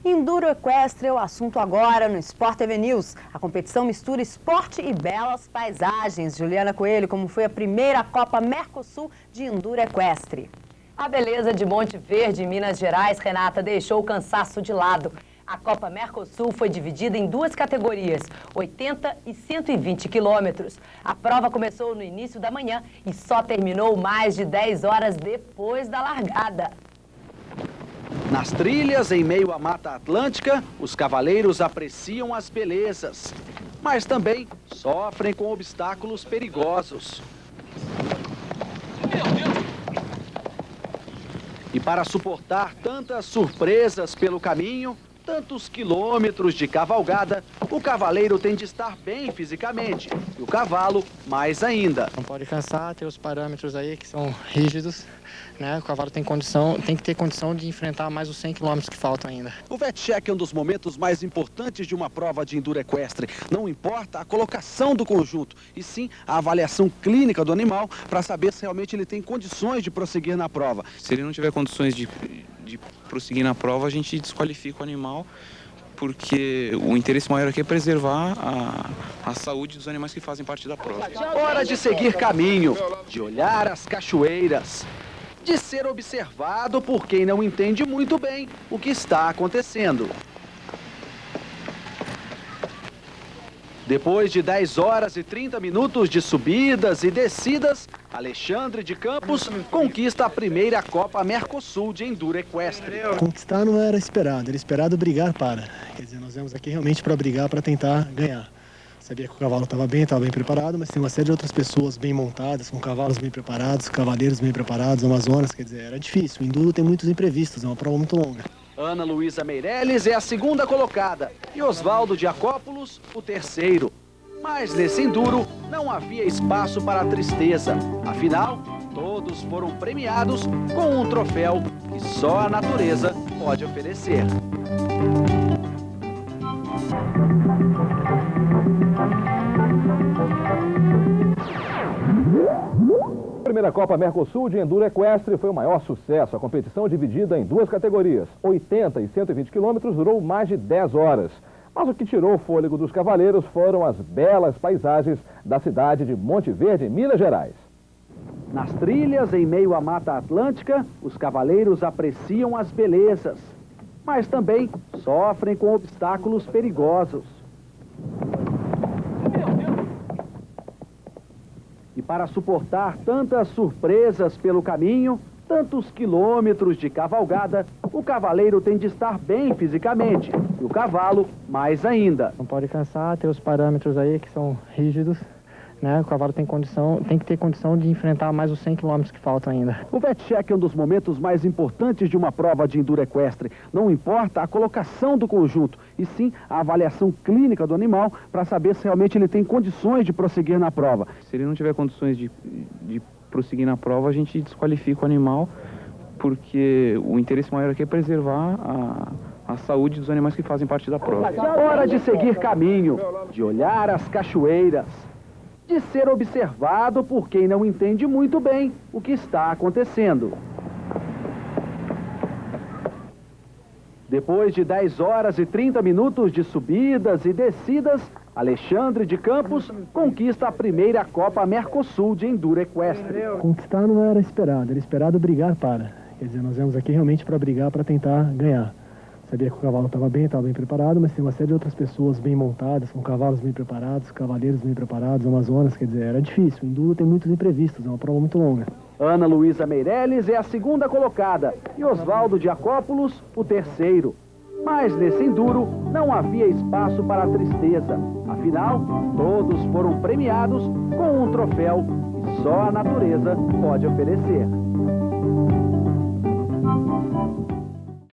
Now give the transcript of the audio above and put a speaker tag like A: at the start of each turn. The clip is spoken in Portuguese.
A: Enduro equestre é o assunto agora no Sport TV News. A competição mistura esporte e belas paisagens. Juliana Coelho, como foi a primeira Copa Mercosul de Enduro equestre?
B: A beleza de Monte Verde, em Minas Gerais, Renata, deixou o cansaço de lado. A Copa Mercosul foi dividida em duas categorias, 80 e 120 quilômetros. A prova começou no início da manhã e só terminou mais de 10 horas depois da largada.
C: Nas trilhas, em meio à Mata Atlântica, os cavaleiros apreciam as belezas, mas também sofrem com obstáculos perigosos. E para suportar tantas surpresas pelo caminho, tantos quilômetros de cavalgada, o cavaleiro tem de estar bem fisicamente e o cavalo mais ainda.
D: Não pode cansar, tem os parâmetros aí que são rígidos, né? O cavalo tem que ter condição de enfrentar mais os 100 km que faltam ainda.
C: O vet-check é um dos momentos mais importantes de uma prova de enduro equestre. Não importa a colocação do conjunto, e sim a avaliação clínica do animal para saber se realmente ele tem condições de prosseguir na prova.
E: Se ele não tiver condições de prosseguir na prova, a gente desqualifica o animal, porque o interesse maior aqui é preservar a saúde dos animais que fazem parte da prova.
C: Hora de seguir caminho, de olhar as cachoeiras, de ser observado por quem não entende muito bem o que está acontecendo. Depois de 10 horas e 30 minutos de subidas e descidas, Alexandre de Campos conquista a primeira Copa Mercosul de Enduro Equestre.
F: Conquistar não era esperado brigar para. Quer dizer, nós viemos aqui realmente para brigar, para tentar ganhar. Sabia que o cavalo estava bem preparado, mas tem uma série de outras pessoas bem montadas, com cavalos bem preparados, cavaleiros bem preparados, Amazonas, quer dizer, era difícil. O enduro tem muitos imprevistos, é uma prova muito longa.
C: Ana Luísa Meirelles é a segunda colocada e Oswaldo de Acópolis o terceiro. Mas nesse enduro não havia espaço para a tristeza. Afinal, todos foram premiados com um troféu que só a natureza pode oferecer.
G: A primeira Copa Mercosul de Enduro Equestre foi o maior sucesso. A competição, dividida em duas categorias, 80 e 120 quilômetros, durou mais de 10 horas. Mas o que tirou o fôlego dos cavaleiros foram as belas paisagens da cidade de Monte Verde, em Minas Gerais.
C: Nas trilhas, em meio à Mata Atlântica, os cavaleiros apreciam as belezas, mas também sofrem com obstáculos perigosos. E para suportar tantas surpresas pelo caminho, tantos quilômetros de cavalgada, o cavaleiro tem de estar bem fisicamente e o cavalo mais ainda.
D: Não pode cansar, tem os parâmetros aí que são rígidos, né? O cavalo tem que ter condição de enfrentar mais os 100 km que faltam ainda.
C: O vet-check é um dos momentos mais importantes de uma prova de enduro equestre. Não importa a colocação do conjunto, e sim a avaliação clínica do animal para saber se realmente ele tem condições de prosseguir na prova.
E: Se ele não tiver condições de prosseguir na prova, a gente desqualifica o animal, porque o interesse maior aqui é preservar a saúde dos animais que fazem parte da prova.
C: Hora de seguir caminho, de olhar as cachoeiras, de ser observado por quem não entende muito bem o que está acontecendo. Depois de 10 horas e 30 minutos de subidas e descidas, Alexandre de Campos conquista a primeira Copa Mercosul de Enduro Equestre.
F: Conquistar não era esperado brigar para. Quer dizer, nós viemos aqui realmente para brigar, para tentar ganhar. Sabia que o cavalo estava bem preparado, mas tem uma série de outras pessoas bem montadas, com cavalos bem preparados, cavaleiros bem preparados, Amazonas, quer dizer, era difícil. O enduro tem muitos imprevistos, é uma prova muito longa.
C: Ana Luísa Meirelles é a segunda colocada e Oswaldo de Acópolis o terceiro. Mas nesse enduro não havia espaço para a tristeza. Afinal, todos foram premiados com um troféu que só a natureza pode oferecer.